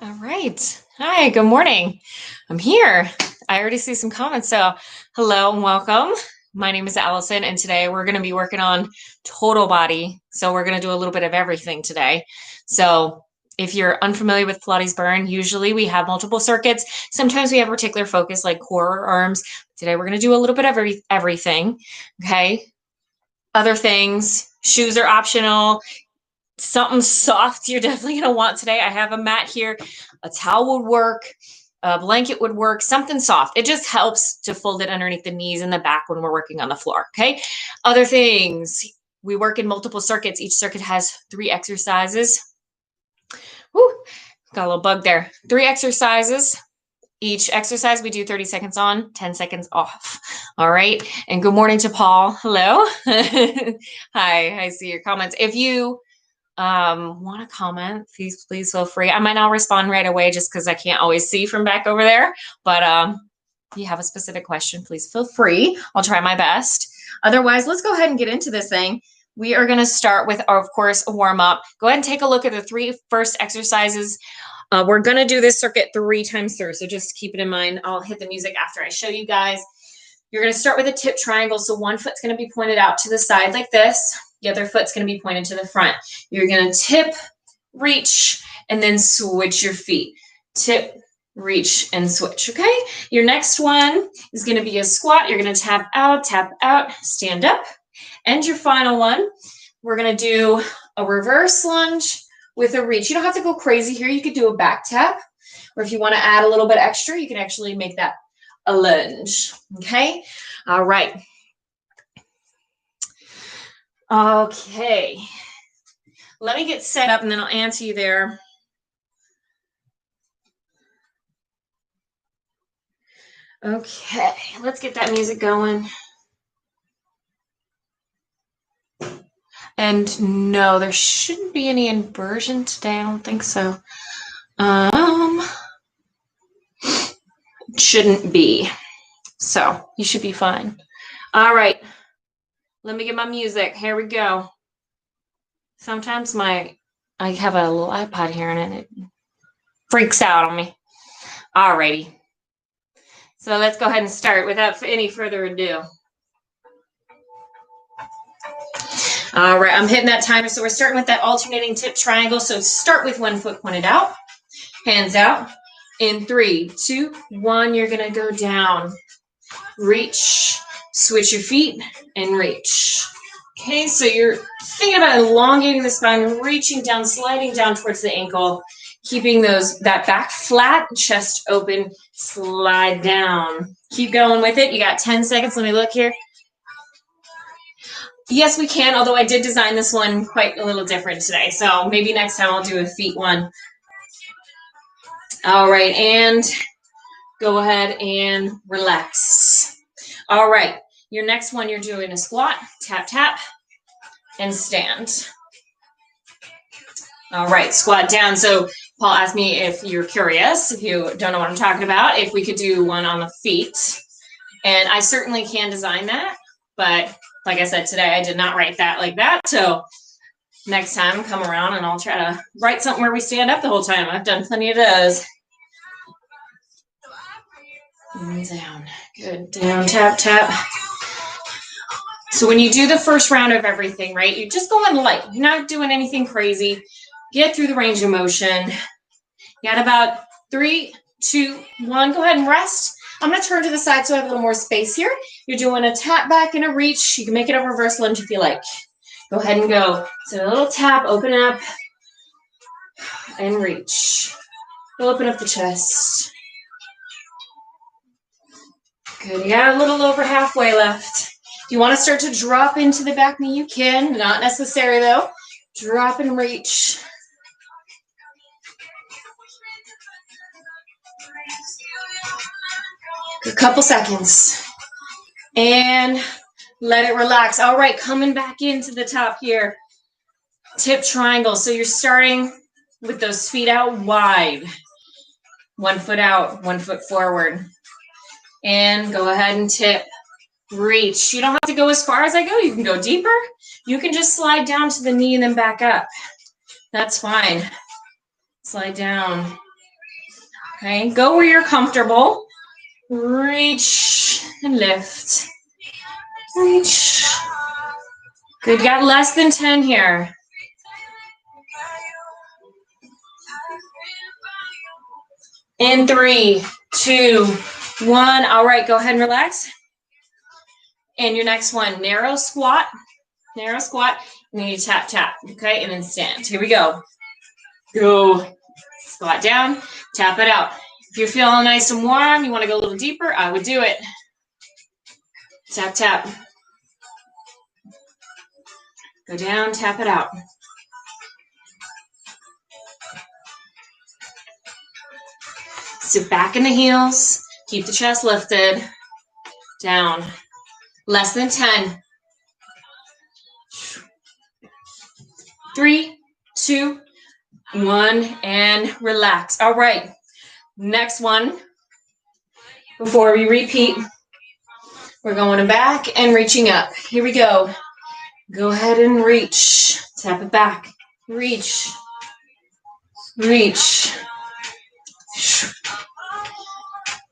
All right. Hi, good morning. I'm here. I already see some comments. So, hello and welcome. My name is Allison, and today we're going to be working on total body. So, we're going to do a little bit of everything today. So, if you're unfamiliar with Pilates Burn, usually we have multiple circuits. Sometimes we have particular focus like core or arms. Today, we're going to do a little bit of everything. Okay. Other things, shoes are optional. Something soft you're definitely going to want today. I have a mat here. A towel would work. A blanket would work. Something soft. It just helps to fold it underneath the knees and the back when we're working on the floor. Okay. Other things. We work in multiple circuits. Each circuit has 3 exercises. Whew, got a little bug there. 3 exercises. Each exercise we do 30 seconds on, 10 seconds off. All right. And good morning to Paul. Hello. Hi. I see your comments. If you want to comment, please feel free. I might not respond right away just because I can't always see from back over there. But if you have a specific question, please feel free. I'll try my best. Otherwise, let's go ahead and get into this thing. We are going to start with, of course, a warm up. Go ahead and take a look at the 3 first exercises. We're going to do this circuit 3 times through. So just keep it in mind. I'll hit the music after I show you guys. You're going to start with a tip triangle. So one foot's going to be pointed out to the side like this. The other foot's going to be pointed to the front. You're going to tip, reach, and then switch your feet. Tip, reach, and switch, okay? Your next one is going to be a squat. You're going to tap out, stand up. And your final one, we're going to do a reverse lunge with a reach. You don't have to go crazy here. You could do a back tap, or if you want to add a little bit extra, you can actually make that a lunge, okay? All right. Okay, let me get set up and then I'll answer you there. Okay, let's get that music going. And no, there shouldn't be any inversion today. I don't think so. Shouldn't be. So you should be fine. All right. Let me get my music. Here we go. Sometimes I have a little iPod here and it freaks out on me. All righty. So let's go ahead and start without any further ado. All right, I'm hitting that timer. So we're starting with that alternating tip triangle. So start with one foot pointed out, hands out. In 3, 2, 1, you're going to go down. Reach, switch your feet, and reach. Okay, so you're thinking about elongating the spine, reaching down, sliding down towards the ankle, keeping that back flat, chest open, slide down. Keep going with it. You got 10 seconds. Let me look here. Yes, we can, although I did design this one quite a little different today. So maybe next time I'll do a feet one. All right, and go ahead and relax. All right, your next one, you're doing a squat, tap, tap, and stand. All right, squat down. So Paul asked me if you're curious, if you don't know what I'm talking about, if we could do one on the feet. And I certainly can design that, but like I said today, I did not write that like that. So next time, come around and I'll try to write something where we stand up the whole time. I've done plenty of those. And down. Good. Down, tap, tap. So when you do the first round of everything, right, you're just going light. You're not doing anything crazy. Get through the range of motion. You got about 3, 2, 1. Go ahead and rest. I'm going to turn to the side so I have a little more space here. You're doing a tap back and a reach. You can make it a reverse lunge if you like. Go ahead and go. So a little tap, open up, and reach. Open up the chest. Good. You got a little over halfway left. If you want to start to drop into the back knee, you can. Not necessary, though. Drop and reach. A couple seconds. And let it relax. All right, coming back into the top here. Tip triangle. So you're starting with those feet out wide. 1 foot out, 1 foot forward. And go ahead and tip. Reach. You don't have to go as far as I go. You can go deeper. You can just slide down to the knee and then back up. That's fine. Slide down. Okay, go where you're comfortable. Reach and lift. Reach. Good, got less than 10 here. In 3, 2, 1. All right, go ahead and relax. And your next one, narrow squat, and then you tap, tap, okay, and then stand. Here we go. Go. Squat down, tap it out. If you're feeling nice and warm, you want to go a little deeper, I would do it. Tap, tap. Go down, tap it out. Sit back in the heels. Keep the chest lifted. Down. Less than 10. 3, 2, 1, and relax. All right. Next one. Before we repeat, we're going back and reaching up. Here we go. Go ahead and reach. Tap it back. Reach. Reach.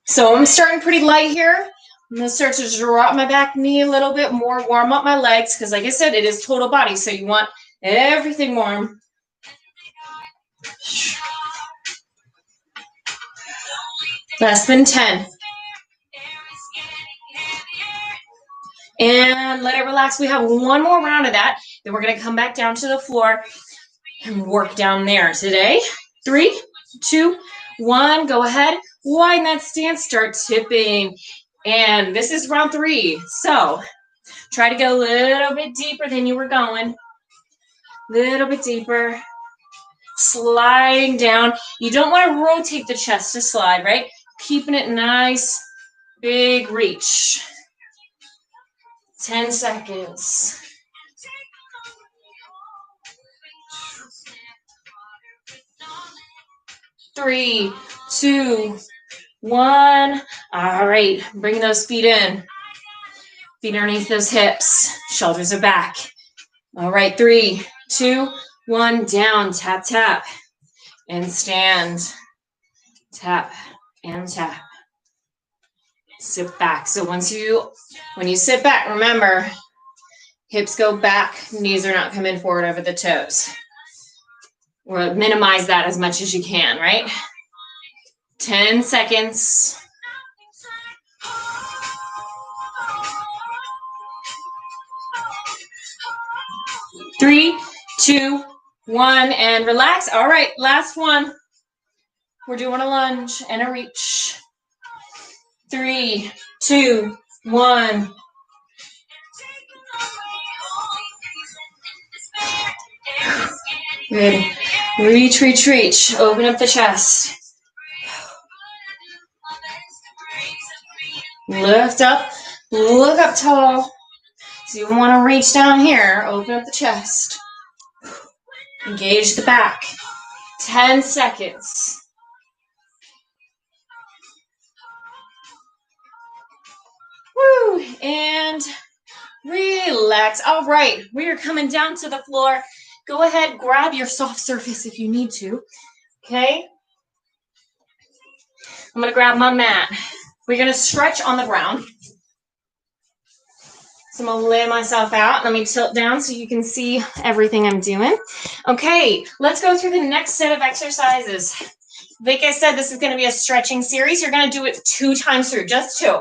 So I'm starting pretty light here. I'm going to start to drop my back knee a little bit more, warm up my legs, because like I said, it is total body, so you want everything warm. Less than 10. And let it relax. We have one more round of that. Then we're going to come back down to the floor and work down there today. 3, 2, 1. Go ahead. Widen that stance. Start tipping. And this is round 3. So try to go a little bit deeper than you were going. Little bit deeper. Sliding down. You don't want to rotate the chest to slide, right? Keeping it nice. Big reach. 10 seconds. Three, 2, 1. All right, bring those feet in. Feet underneath those hips. Shoulders are back. All right, 3, 2, 1. Down. Tap, tap. And stand. Tap and tap. Sit back. So when you sit back, remember, hips go back, knees are not coming forward over the toes. Or minimize that as much as you can, right? 10 seconds. 3, 2, 1, and relax. All right, last one. We're doing a lunge and a reach. 3, 2, 1. Good. Reach, reach, reach. Open up the chest. Lift up. Look up tall. So you want to reach down here. Open up the chest. Engage the back. 10 seconds. Woo. And relax. All right. We are coming down to the floor. Go ahead, grab your soft surface if you need to. Okay? I'm going to grab my mat. We're going to stretch on the ground. So I'm going to lay myself out. Let me tilt down so you can see everything I'm doing. Okay, let's go through the next set of exercises. Like I said, this is going to be a stretching series. You're going to do it 2 times through, just 2.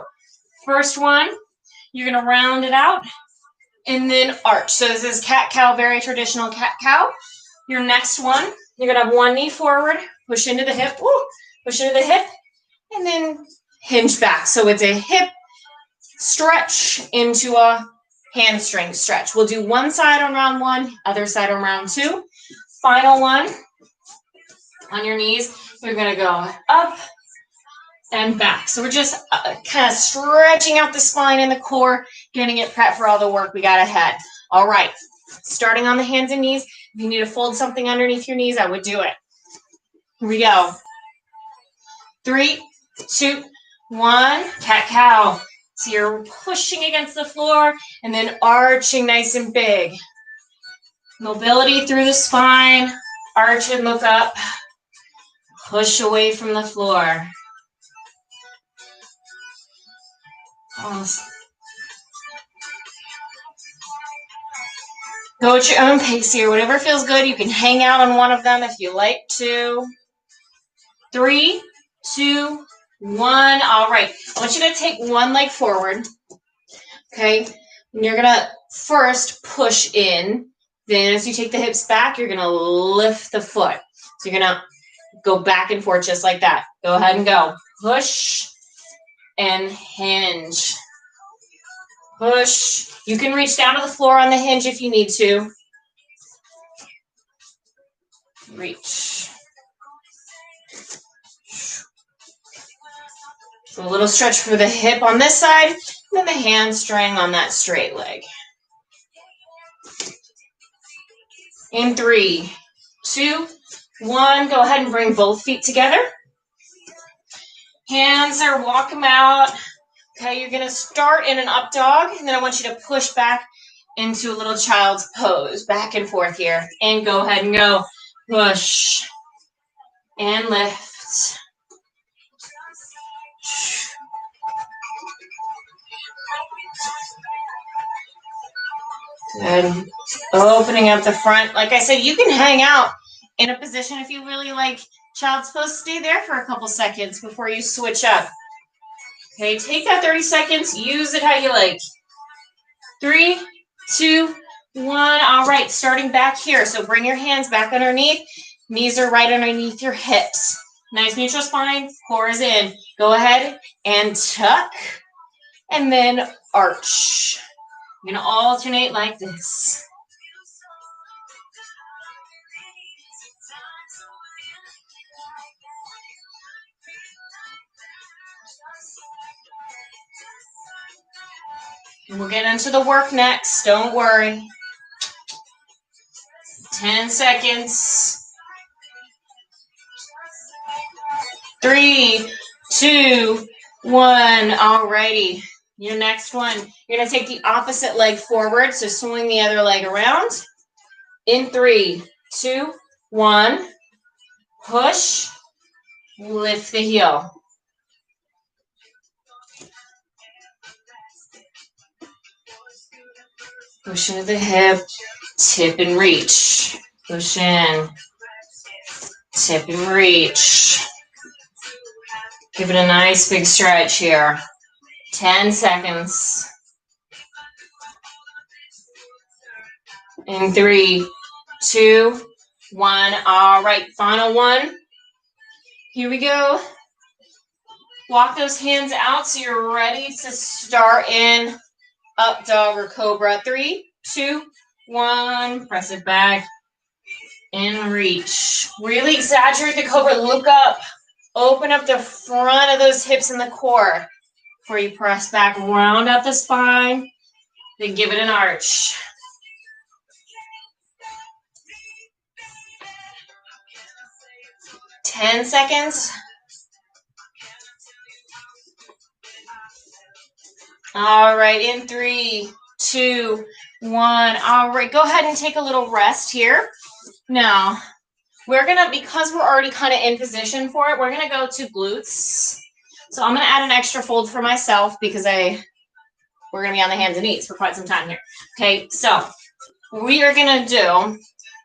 First one, you're going to round it out and then arch. So this is cat-cow, very traditional cat-cow. Your next one, you're going to have one knee forward, push into the hip, push into the hip, and then hinge back. So it's a hip stretch into a hamstring stretch. We'll do one side on round 1, other side on round 2. Final one, on your knees, you're going to go up and back. So we're just kind of stretching out the spine and the core, getting it prepped for all the work we got ahead. All right, starting on the hands and knees. If you need to fold something underneath your knees, I would do it. Here we go. 3, 2, 1, cat-cow. So you're pushing against the floor and then arching nice and big. Mobility through the spine. Arch and look up. Push away from the floor. Go at your own pace here. Whatever feels good. You can hang out on one of them if you like to. 3, 2, 1. All right. I want you to take one leg forward. Okay. And you're going to first push in. Then as you take the hips back, you're going to lift the foot. So you're going to go back and forth just like that. Go ahead and go. Push and hinge. Push. You can reach down to the floor on the hinge if you need to. Reach. So a little stretch for the hip on this side, and then the hamstring on that straight leg. In 3, 2, 1. Go ahead and bring both feet together. Hands are walk them out. Okay, you're going to start in an up dog, and then I want you to push back into a little child's pose, back and forth here. And go ahead and go. Push and lift. Good. Opening up the front. Like I said, you can hang out in a position if you really like child's pose. Stay there for a couple seconds before you switch up. Okay, take that 30 seconds. Use it how you like. 3, 2, 1. All right, starting back here. So bring your hands back underneath. Knees are right underneath your hips. Nice neutral spine. Core is in. Go ahead and tuck. And then arch. You're going to alternate like this. And we'll get into the work next. Don't worry. 10 seconds. 3, 2, 1. All righty. Your next one, you're going to take the opposite leg forward. So swing the other leg around. In 3, 2, 1. Push. Lift the heel. Push into the hip. Tip and reach. Push in. Tip and reach. Give it a nice big stretch here. 10 seconds. In 3, 2, 1. All right, final one. Here we go. Walk those hands out so you're ready to start in up dog or cobra. 3, 2, 1. Press it back and reach. Really exaggerate the cobra. Look up. Open up the front of those hips and the core. Before you press back, round out the spine, then give it an arch. Ten seconds. All right, in 3, 2, 1. All right, go ahead and take a little rest here. Now, we're going to, because we're already kind of in position for it, we're going to go to glutes. So I'm going to add an extra fold for myself because we're going to be on the hands and knees for quite some time here. Okay, so we are going to do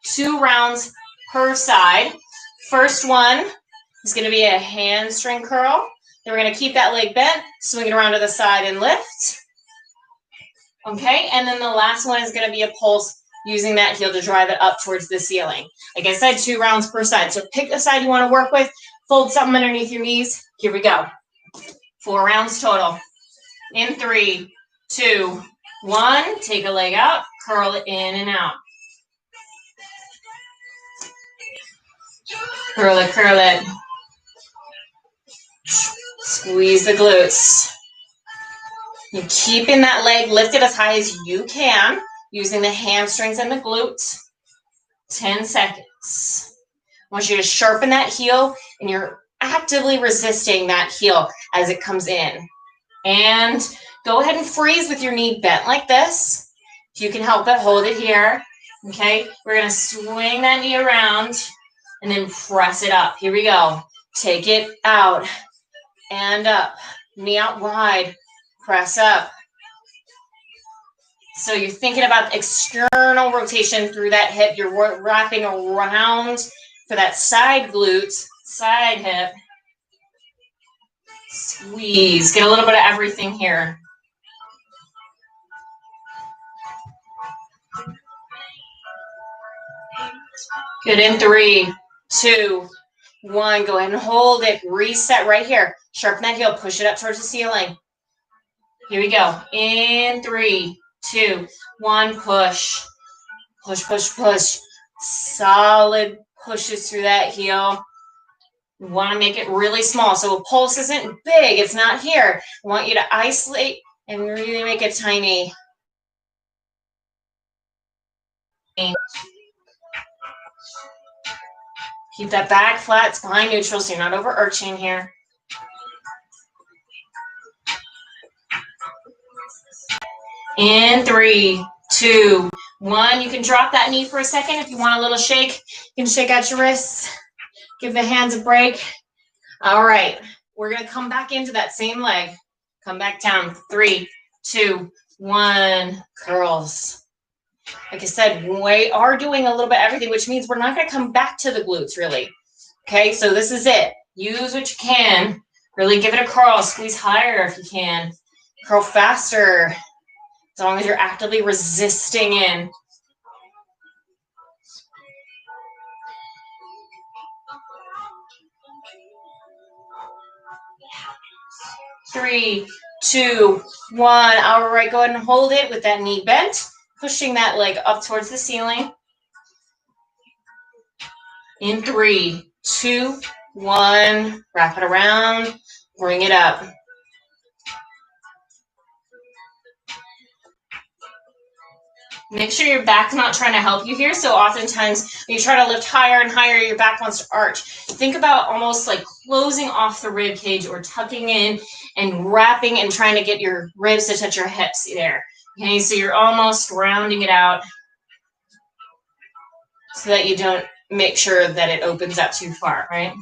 2 rounds per side. First one is going to be a hamstring curl. Then we're going to keep that leg bent, swing it around to the side and lift. Okay, and then the last one is going to be a pulse using that heel to drive it up towards the ceiling. Like I said, 2 rounds per side. So pick the side you want to work with, fold something underneath your knees. Here we go. 4 rounds total. In 3, 2, 1. Take a leg out, curl it in and out. Curl it, curl it. Squeeze the glutes. You're keeping that leg lifted as high as you can, using the hamstrings and the glutes. 10 seconds. I want you to sharpen that heel, and you're actively resisting that heel as it comes in. And go ahead and freeze with your knee bent like this. If you can help it, hold it here. Okay, we're going to swing that knee around. and then press it up. Here we go. Take it out and up. Knee out wide. Press up. So you're thinking about external rotation through that hip. You're wrapping around for that side glute, side hip. Squeeze. Get a little bit of everything here. Good. In 3, 2, 1. Go ahead and hold it. Reset right here. Sharpen that heel. Push it up towards the ceiling. Here we go. In 3, 2, 1. Push. Push, push, push. Solid pushes through that heel. We want to make it really small. So a pulse isn't big. It's not here. I want you to isolate and really make it tiny. Keep that back flat, spine neutral, so you're not overarching here. In 3, 2, 1. You can drop that knee for a second if you want a little shake. You can shake out your wrists. Give the hands a break. All right. We're going to come back into that same leg. Come back down. 3, 2, 1. Curls. Like I said, we are doing a little bit of everything, which means we're not going to come back to the glutes, really. Okay, so this is it. Use what you can. Really give it a curl. Squeeze higher if you can. Curl faster, as long as you're actively resisting in. 3, 2, 1. All right, go ahead and hold it with that knee bent, pushing that leg up towards the ceiling. In 3, 2, 1. Wrap it around, bring it up. Make sure your back's not trying to help you here. So oftentimes when you try to lift higher and higher, your back wants to arch. Think about almost like closing off the rib cage or tucking in and wrapping and trying to get your ribs to touch your hips there. Okay, so you're almost rounding it out so that you don't make sure that it opens up too far, right?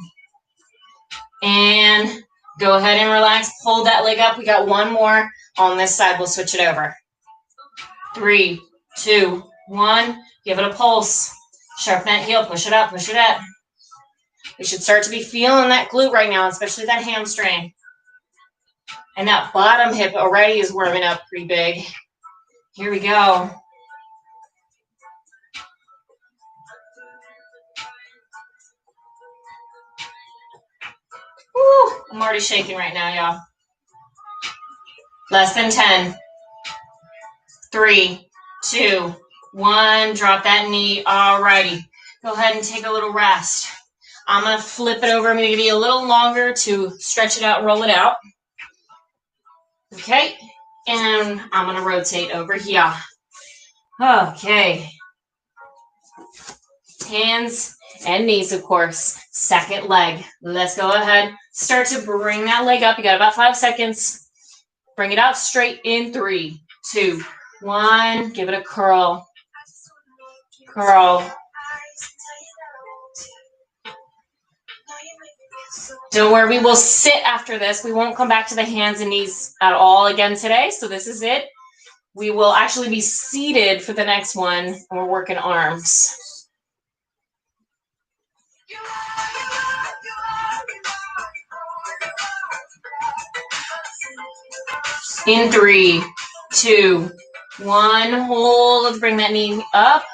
And go ahead and relax. Pull that leg up. We got one more on this side. We'll switch it over. 3, 2, 1. Give it a pulse. Sharpen that heel. Push it up. Push it up. We should start to be feeling that glute right now, especially that hamstring. And that bottom hip already is warming up pretty big. Here we go. Woo, I'm already shaking right now, y'all. Less than 10. 3, 2, 1. Drop that knee. All righty. Go ahead and take a little rest. I'm going to flip it over. I'm going to give you a little longer to stretch it out and roll it out. Okay. And I'm going to rotate over here. Okay. Hands and knees, of course. Second leg. Let's go ahead. Start to bring that leg up. You got about 5 seconds. Bring it out straight in 3, 2, 1. Give it a curl. Curl. Don't worry, we will sit after this. We won't come back to the hands and knees at all again today. So this is it. We will actually be seated for the next one, and we're working arms. In 3, 2, 1. Hold. Let's bring that knee up.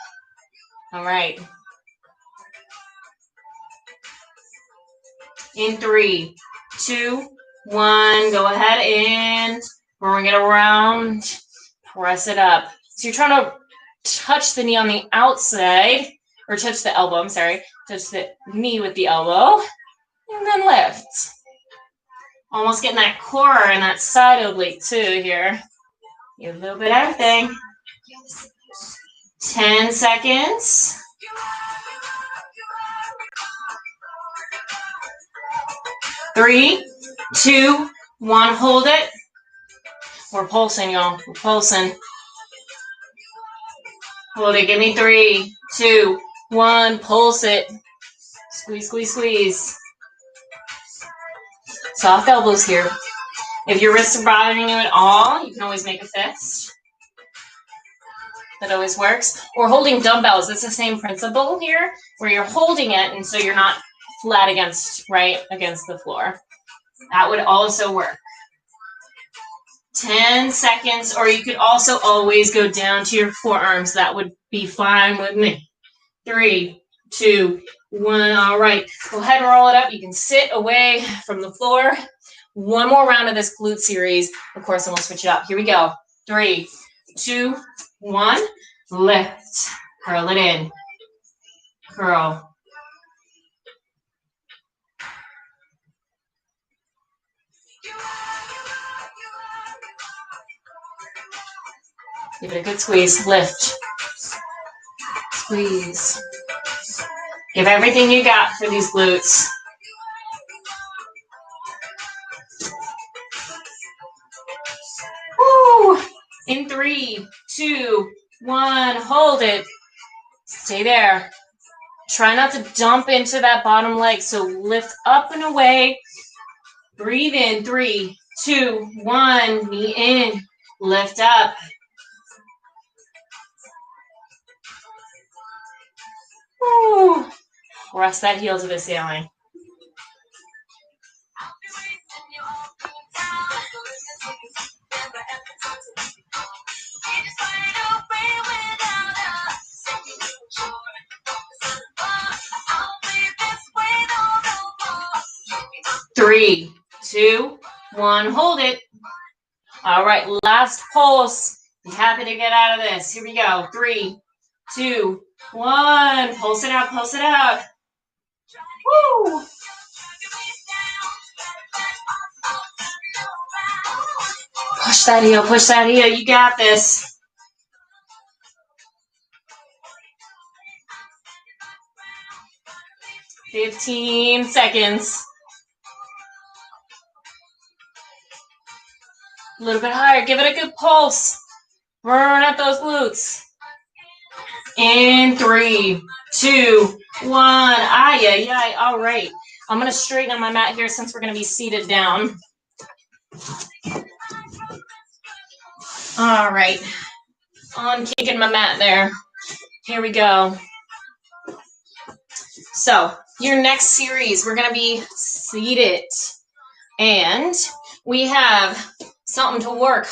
All right. In 3, 2, 1. Go ahead and bring it around. Press it up. So you're trying to touch the knee on the outside, or touch the elbow, I'm sorry. Touch the knee with the elbow, and then lift. Almost getting that core and that side oblique too here. Get a little bit of everything. 10 seconds. 3, 2, 1. Hold it. We're pulsing, y'all. We're pulsing. Hold it. Give me 3, 2, 1. Pulse it. Squeeze, squeeze, squeeze. Soft elbows here. If your wrists are bothering you at all, you can always make a fist. That always works. Or holding dumbbells. It's the same principle here, where you're holding it, and so you're not flat against the floor. That would also work. 10 seconds, or you could also always go down to your forearms. That would be fine with me. 3, 2, 1. All right. Go ahead and roll it up. You can sit away from the floor. One more round of this glute series. Of course, and we'll switch it up. Here we go. 3, 2, 1. Lift. Curl it in. Curl. Give it a good squeeze. Lift. Squeeze. Give everything you got for these glutes. Woo! In 3, 2, 1. Hold it. Stay there. Try not to dump into that bottom leg. So lift up and away. Breathe in. 3, 2, 1. Knee in. Lift up. Woo. Rest that heel to the ceiling. Three, 2, 1. Hold it. All right, last pulse. Be happy to get out of this. Here we go. 3, 2, 1. Pulse it out, pulse it out. Woo! Push that heel, push that heel. You got this. "15 seconds. A little bit higher. Give it a good pulse. Burn at those glutes. In 3, 2, 1. Ay, ay, ay. All right. I'm going to straighten up my mat here since we're going to be seated down. All right. On kicking my mat there. Here we go. So your next series, we're going to be seated. And we have something to work.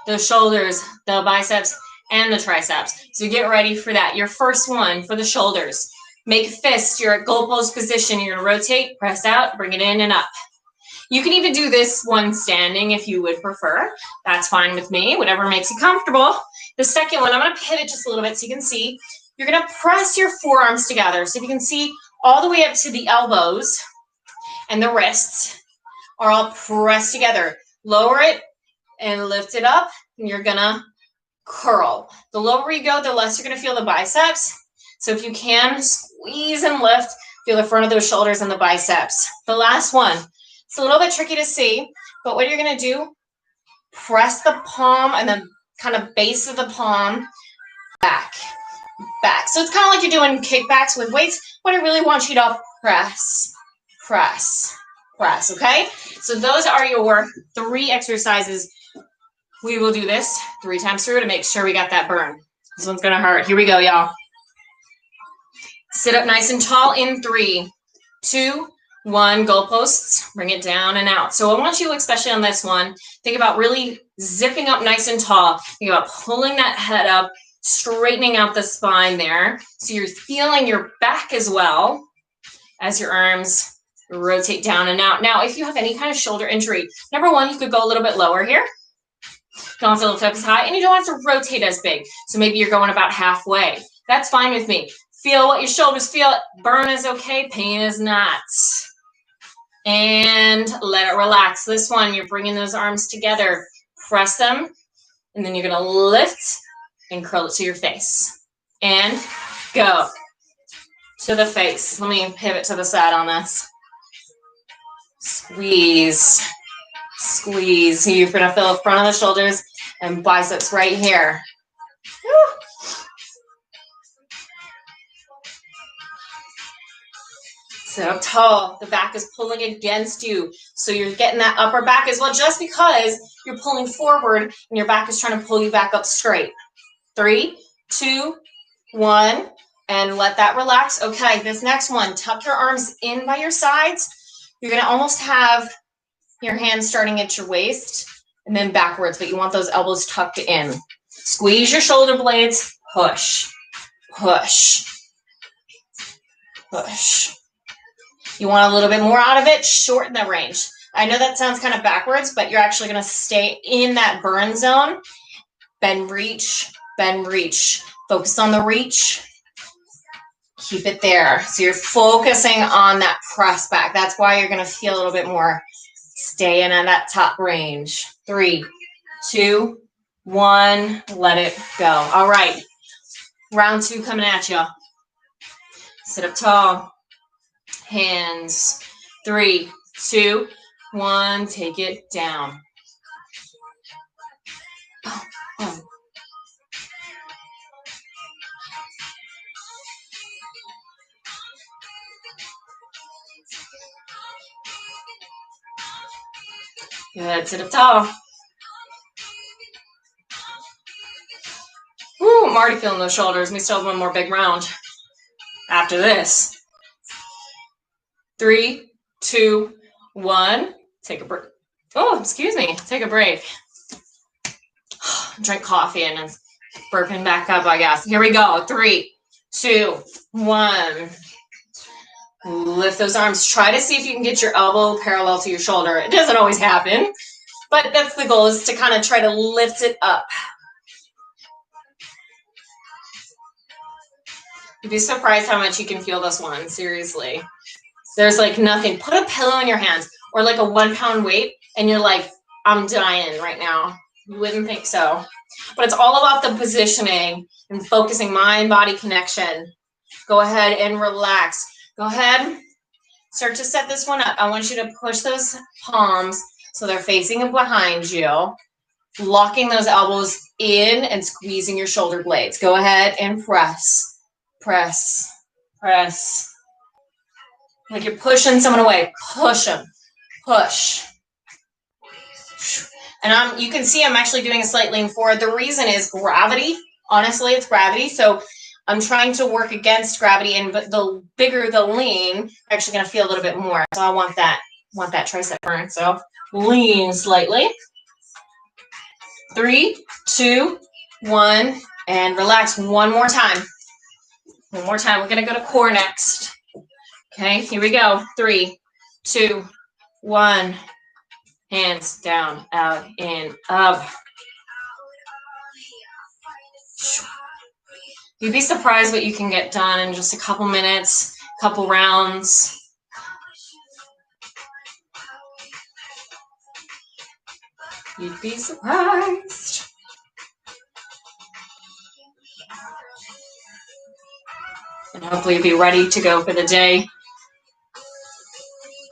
The shoulders, the biceps, and the triceps. So get ready for that. Your first one for the shoulders. Make a fist. You're at goal pose position. You're going to rotate, press out, bring it in and up. You can even do this one standing if you would prefer. That's fine with me, whatever makes you comfortable. The second one, I'm going to pivot just a little bit so you can see. You're going to press your forearms together. So if you can see all the way up to the elbows and the wrists are all pressed together. Lower it and lift it up, and you're going to curl. The lower you go, the less you're going to feel the biceps. So if you can, squeeze and lift, feel the front of those shoulders and the biceps. The last one. It's a little bit tricky to see, but what you're going to do, press the palm and the kind of base of the palm back. So it's kind of like you're doing kickbacks with weights, but I really want you to press, okay? So those are your 3 exercises. We will do this 3 times through to make sure we got that burn. This one's going to hurt. Here we go, y'all. Sit up nice and tall in 3, 2, 1. Goalposts, bring it down and out. So I want you, especially on this one, think about really zipping up nice and tall. Think about pulling that head up, straightening out the spine there. So you're feeling your back as well as your arms rotate down and out. Now, if you have any kind of shoulder injury, number 1, you could go a little bit lower here. Don't feel the lift up as high, and you don't have to rotate as big. So maybe you're going about halfway. That's fine with me. Feel what your shoulders feel. Burn is okay. Pain is not. And let it relax. This one, you're bringing those arms together. Press them, and then you're going to lift and curl it to your face. And go to the face. Let me pivot to the side on this. Squeeze. Squeeze. You're going to feel the front of the shoulders and biceps right here. Woo. Sit up tall. The back is pulling against you. So you're getting that upper back as well, just because you're pulling forward and your back is trying to pull you back up straight. 3, 2, 1, and let that relax. Okay, this next one, tuck your arms in by your sides. You're going to almost have your hands starting at your waist and then backwards, but you want those elbows tucked in. Squeeze your shoulder blades. Push, push, push. You want a little bit more out of it, shorten the range. I know that sounds kind of backwards, but you're actually going to stay in that burn zone. Bend, reach, bend, reach. Focus on the reach. Keep it there. So you're focusing on that press back. That's why you're going to feel a little bit more. Stay in at that top range. 3, 2, 1. Let it go. All right. Round 2 coming at you. Sit up tall. Hands. 3, 2, 1. Take it down. Oh. Good. Sit up tall. Woo, I'm already feeling those shoulders. We still have one more big round after this. 3, 2, 1. Take a break. Oh, excuse me. Take a break. Drink coffee and it's burping back up, I guess. Here we go. 3, 2, 1. Lift those arms. Try to see if you can get your elbow parallel to your shoulder. It doesn't always happen, but that's the goal, is to kind of try to lift it up. You'd be surprised how much you can feel this one, seriously. There's like nothing. Put a pillow in your hands or like a 1-pound weight and you're like, I'm dying right now. You wouldn't think so. But it's all about the positioning and focusing, mind-body connection. Go ahead and relax. Go ahead. Start to set this one up. I want you to push those palms so they're facing behind you. Locking those elbows in and squeezing your shoulder blades. Go ahead and press, press, press. Like you're pushing someone away. Push them. Push. And you can see I'm actually doing a slight lean forward. The reason is gravity. Honestly, it's gravity. So I'm trying to work against gravity, and but the bigger the lean, I'm actually going to feel a little bit more. So I want that tricep burn. So lean slightly. 3, 2, 1, and relax one more time. One more time. We're going to go to core next. Okay, here we go. 3, 2, 1. Hands down, out, in, up. You'd be surprised what you can get done in just a couple minutes, couple rounds. You'd be surprised. And hopefully you'll be ready to go for the day.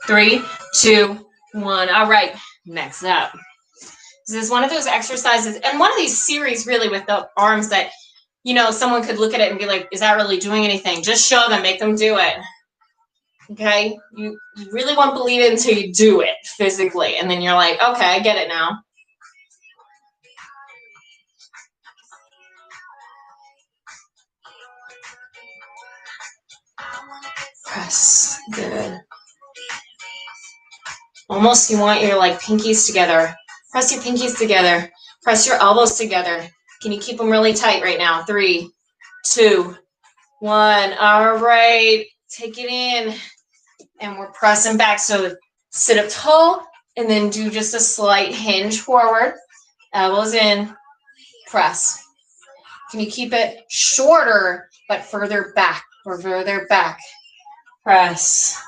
3, 2, 1. All right, next up. This is one of those exercises and one of these series really with the arms that, you know, someone could look at it and be like, is that really doing anything? Just show them, make them do it. Okay? You really won't believe it until you do it physically. And then you're like, okay, I get it now. Press. Good. Almost you want your like pinkies together. Press your pinkies together. Press your elbows together. Can you keep them really tight right now? 3, 2, 1. All right. Take it in. And we're pressing back. So sit up tall and then do just a slight hinge forward. Elbows in. Press. Can you keep it shorter but further back or further back? Press.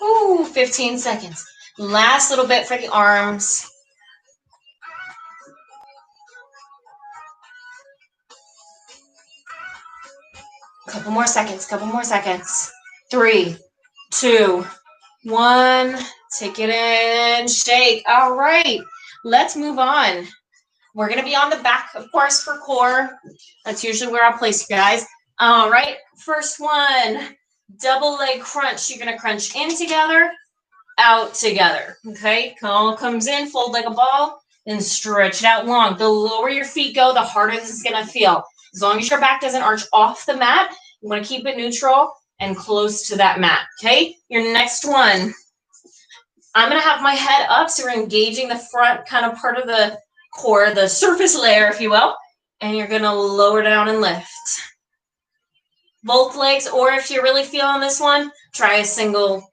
Ooh, 15 seconds. Last little bit for the arms. Couple more seconds, couple more seconds. 3, 2, 1. Take it in, shake. All right, let's move on. We're going to be on the back, of course, for core. That's usually where I'll place you guys. All right, first one, double leg crunch. You're going to crunch in together, out together, okay? Comes in, fold like a ball, then stretch it out long. The lower your feet go, the harder this is going to feel. As long as your back doesn't arch off the mat, you want to keep it neutral and close to that mat, okay? Your next one, I'm going to have my head up, so we're engaging the front kind of part of the core, the surface layer, if you will, and you're going to lower down and lift. Both legs, or if you're really feeling this one, try a single,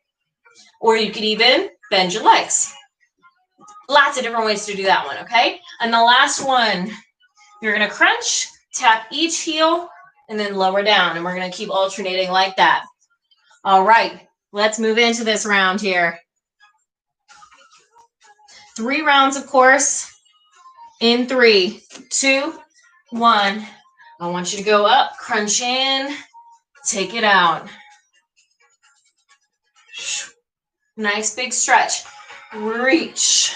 or you could even bend your legs. Lots of different ways to do that one, okay? And the last one, you're going to crunch, tap each heel, and then lower down, and we're going to keep alternating like that. All right, let's move into this round here. 3 rounds, of course, in 3, 2, 1. I want you to go up, crunch in, take it out. Nice big stretch. Reach.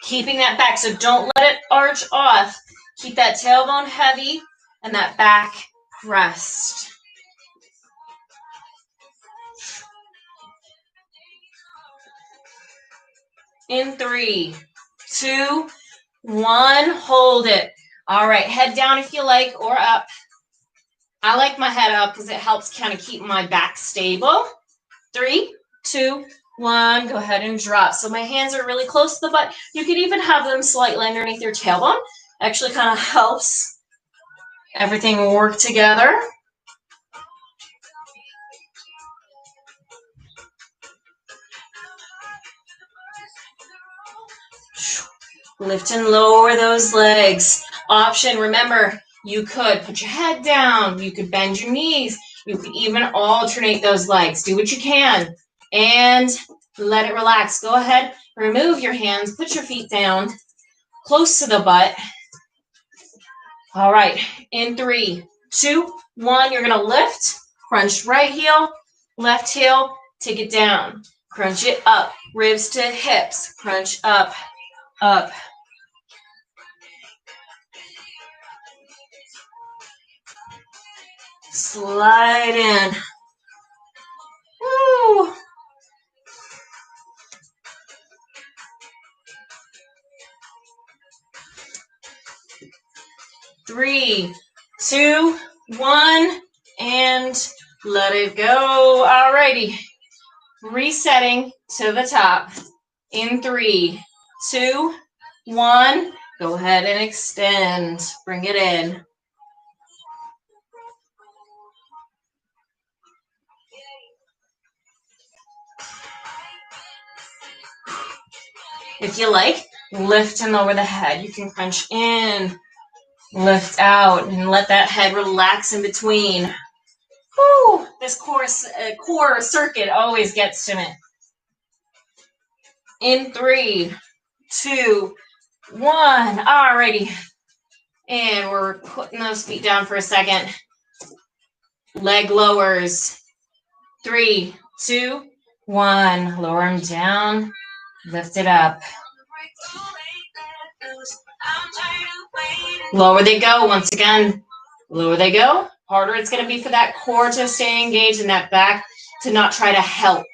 Keeping that back, so don't let it arch off. Keep that tailbone heavy and that back pressed. In 3, 2, 1. Hold it. All right, head down if you like, or up. I like my head up because it helps kind of keep my back stable. 3, 2, 1. Go ahead and drop. So my hands are really close to the butt. You could even have them slightly underneath your tailbone. Actually kind of helps everything work together. Lift and lower those legs. Option, remember, you could put your head down. You could bend your knees. You could even alternate those legs. Do what you can. And let it relax. Go ahead, remove your hands. Put your feet down close to the butt. All right, in 3, 2, 1, you're going to lift. Crunch right heel, left heel. Take it down. Crunch it up. Ribs to hips. Crunch up, up. Slide in. Woo. Three, 2, 1, and let it go. Alrighty. Resetting to the top. In 3, 2, 1. Go ahead and extend. Bring it in. If you like, lift and lower the head. You can crunch in, lift out, and let that head relax in between. Woo! This core circuit always gets to me. In 3, 2, 1. Alrighty. And we're putting those feet down for a second. Leg lowers. 3, 2, 1. Lower them down. Lift it up. Lower they go. Once again, lower they go. Harder it's going to be for that core to stay engaged and that back to not try to help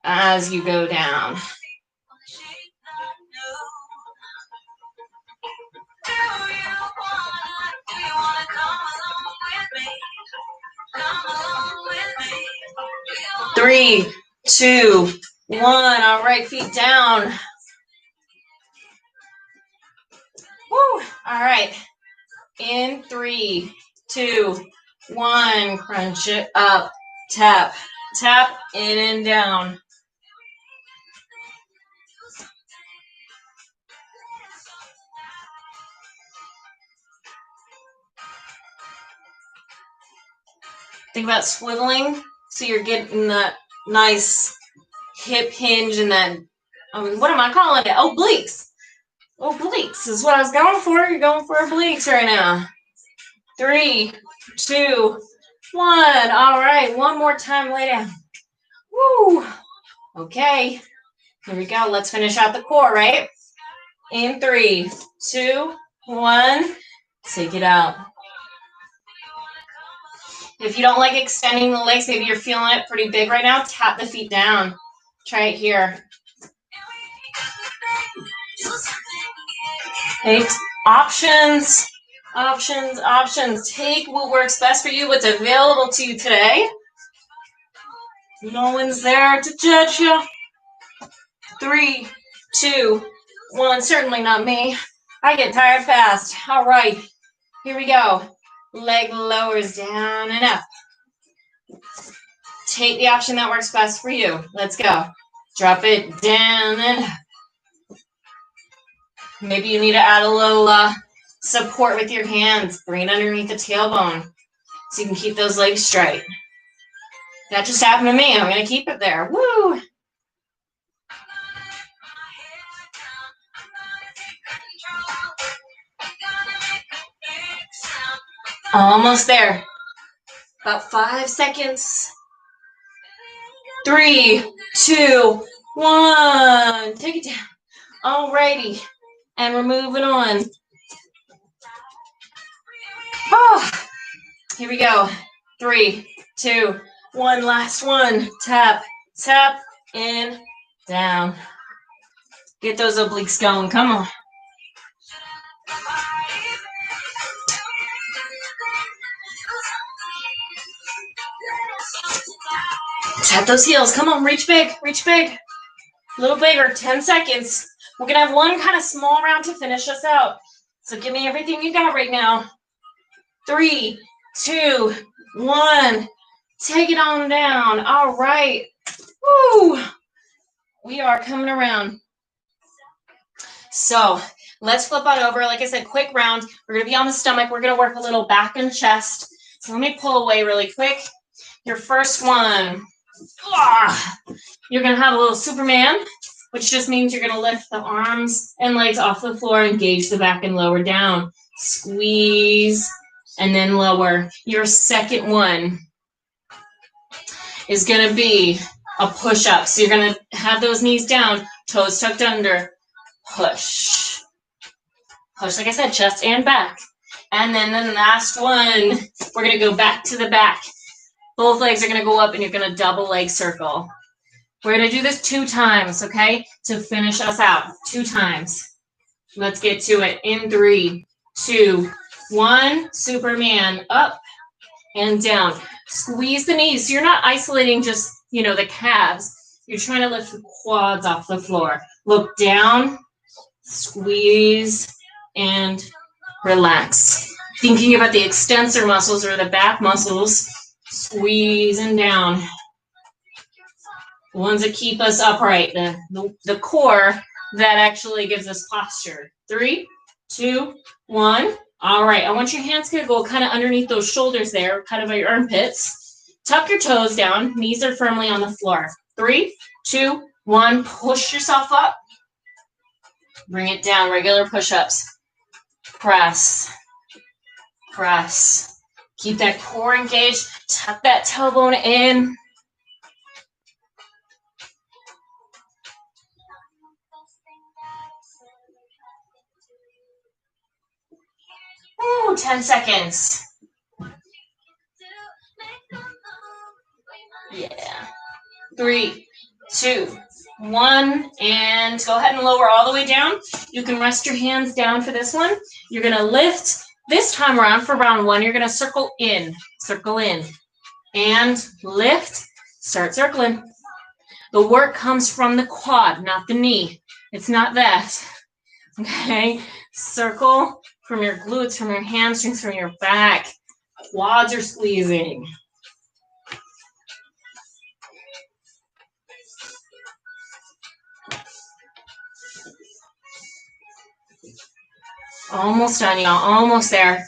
as you go down. Three, 2, 1. All right, feet down. Woo. All right. In 3, 2, 1. Crunch it up. Tap, tap, in and down. Think about swiveling so you're getting that nice hip hinge and that, what am I calling it? Obliques. Obliques is what I was going for. You're going for obliques right now. 3, 2, 1. All right, one more time, lay down. Woo. Okay, here we go. Let's finish out the core, right? In 3, 2, 1. Take it out. If you don't like extending the legs, maybe you're feeling it pretty big right now, tap the feet down. Try it here. Okay. Options, options, options. Take what works best for you, what's available to you today. No one's there to judge you. 3, 2, 1. Certainly not me. I get tired fast. All right. Here we go. Leg lowers down and up. Take the option that works best for you. Let's go. Drop it down and up. Maybe you need to add a little support with your hands. Bring it underneath the tailbone so you can keep those legs straight. That just happened to me. I'm going to keep it there. Woo! Almost there. About 5 seconds. 3, 2, 1. Take it down. Alrighty. And we're moving on. Oh, here we go. 3, 2, 1. Last one. Tap, tap, in, down. Get those obliques going. Come on. Tap those heels. Come on, reach big, reach big. A little bigger, 10 seconds. We're going to have one kind of small round to finish us out. So give me everything you got right now. 3, 2, 1. Take it on down. All right. Woo. We are coming around. So let's flip on over. Like I said, quick round. We're going to be on the stomach. We're going to work a little back and chest. So let me pull away really quick. Your first one. You're going to have a little Superman, which just means you're going to lift the arms and legs off the floor, engage the back and lower down. Squeeze and then lower. Your second one is going to be a push-up. So you're going to have those knees down, toes tucked under. Push. Push, like I said, chest and back. And then the last one, we're going to go back to the back. Both legs are going to go up and you're going to double leg circle. We're going to do this 2 times, okay, to finish us out. 2 times. Let's get to it. In 3, 2, 1. Superman. Up and down. Squeeze the knees. So you're not isolating just, the calves. You're trying to lift the quads off the floor. Look down, squeeze, and relax. Thinking about the extensor muscles or the back muscles. Squeeze and down. The ones that keep us upright, the core that actually gives us posture. 3, 2, 1. All right, I want your hands to go kind of underneath those shoulders there, kind of by your armpits. Tuck your toes down. Knees are firmly on the floor. 3, 2, 1. Push yourself up. Bring it down. Regular push-ups. Press. Press. Keep that core engaged. Tuck that tailbone in. Ooh, 10 seconds. Yeah. 3, 2, 1. And go ahead and lower all the way down. You can rest your hands down for this one. You're going to lift. This time around for round 1, you're going to circle in, and lift, start circling. The work comes from the quad, not the knee. It's not that, okay? Circle from your glutes, from your hamstrings, from your back. Quads are squeezing. Almost done, y'all. Almost there.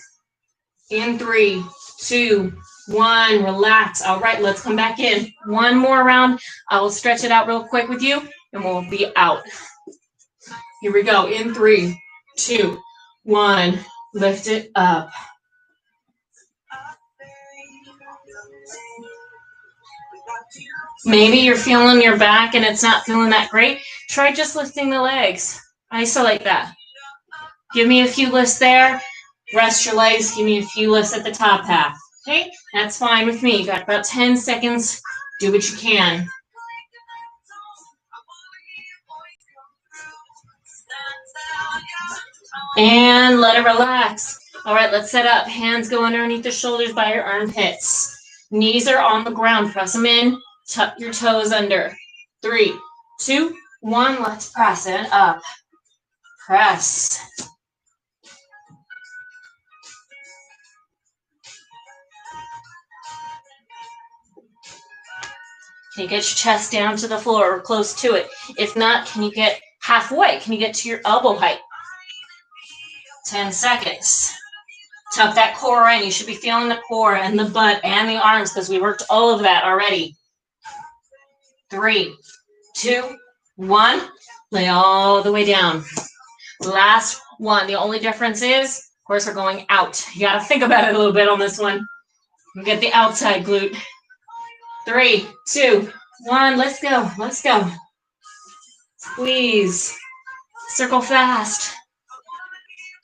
In 3, 2, 1. Relax. All right, let's come back in. One more round. I will stretch it out real quick with you, and we'll be out. Here we go. In 3, 2, 1. Lift it up. Maybe you're feeling your back and it's not feeling that great. Try just lifting the legs. Isolate that. Give me a few lifts there. Rest your legs. Give me a few lifts at the top half. Okay, that's fine with me. You got about 10 seconds. Do what you can. And let it relax. All right, let's set up. Hands go underneath the shoulders by your armpits. Knees are on the ground. Press them in. Tuck your toes under. 3, 2, 1. Let's press it up. Press. Can you get your chest down to the floor or close to it? If not, can you get halfway? Can you get to your elbow height? 10 seconds. Tuck that core in. You should be feeling the core and the butt and the arms because we worked all of that already. 3, 2, 1. Lay all the way down. Last one. The only difference is, of course, we're going out. You got to think about it a little bit on this one. You get the outside glute. 3, 2, 1. Let's go. Let's go. Squeeze. Circle fast.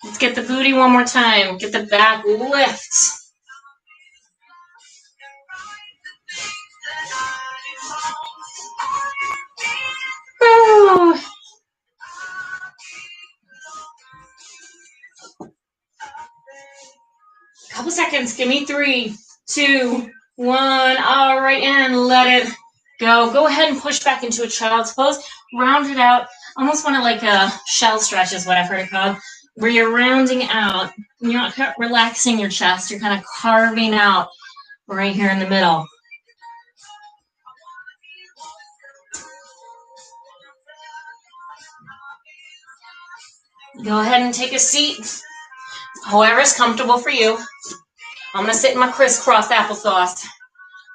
Let's get the booty one more time. Get the back lift. Woo. Couple seconds. Give me 3, 2, 1. All right, and let it go. Go ahead and push back into a child's pose. Round it out. Almost want to like a shell stretch is what I've heard it called, where you're rounding out. You're not relaxing your chest. You're kind of carving out right here in the middle. Go ahead and take a seat. However is comfortable for you. I'm going to sit in my crisscross applesauce.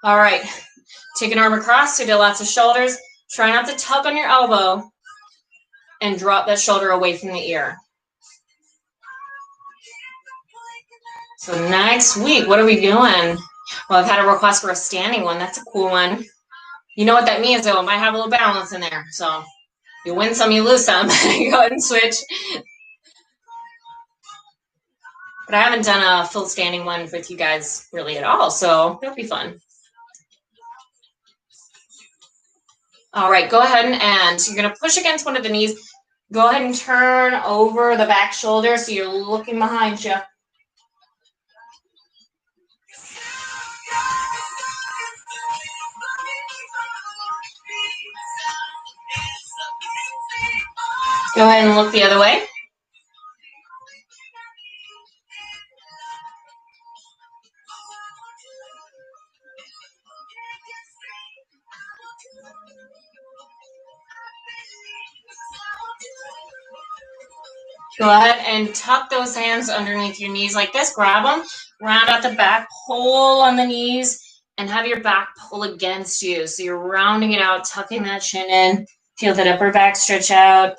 All right. Take an arm across. So do lots of shoulders. Try not to tug on your elbow and drop that shoulder away from the ear. So next week, what are we doing? Well, I've had a request for a standing one. That's a cool one. You know what that means, though. It might have a little balance in there. So you win some, you lose some. Go ahead and switch. But I haven't done a full standing one with you guys really at all, so it'll be fun. All right, go ahead and you're going to push against one of the knees. Go ahead and turn over the back shoulder so you're looking behind you. Go ahead and look the other way. Go ahead and tuck those hands underneath your knees like this. Grab them, round out the back, pull on the knees, and have your back pull against you. So you're rounding it out, tucking that chin in. Feel that upper back stretch out.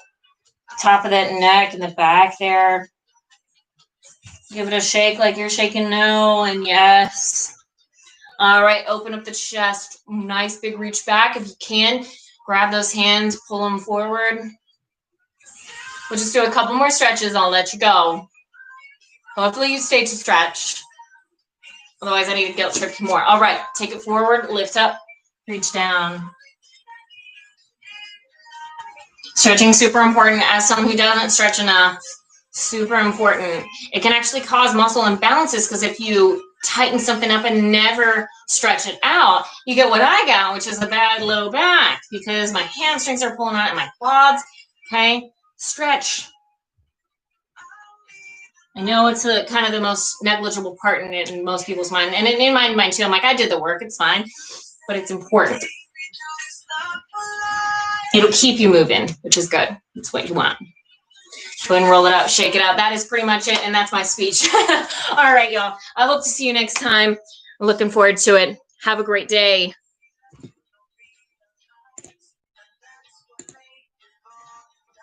Top of that neck and the back there. Give it a shake like you're shaking no and yes. All right, open up the chest. Nice big reach back. If you can, grab those hands, pull them forward. We'll just do a couple more stretches. I'll let you go. Hopefully you stay to stretch. Otherwise, I need to guilt trip you more. All right, take it forward, lift up, reach down. Stretching super important. As someone who doesn't stretch enough, super important. It can actually cause muscle imbalances because if you tighten something up and never stretch it out, you get what I got, which is a bad low back because my hamstrings are pulling out and my quads. Okay, stretch. I know it's kind of the most negligible part in most people's mind, and in my mind too. I'm like, I did the work, it's fine, but it's important. It'll keep you moving, which is good. That's what you want. Go ahead and roll it out, shake it out. That is pretty much it, and that's my speech. All right, y'all. I hope to see you next time. I'm looking forward to it. Have a great day.